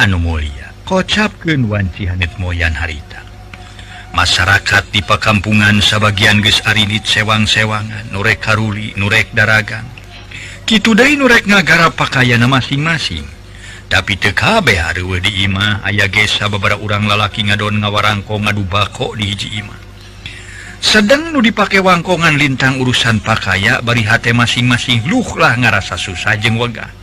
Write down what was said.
Anu mulia kocapkeun wanci hanet moyan harita masyarakat di pakampungan sabagian geus arinit sewang-sewangan nurek karuli nurek daragang kitu deui nurek ngagarap pakaiana masing-masing tapi teu kabeh hareueuh di imah aya ge sababaraha urang lalaki ngadon ngawarangko ngadu bako di hiji imah sedeng nu dipake wangkongan lintang urusan pakaya bari hate masing-masing luh lah ngarasa susah jeung wegah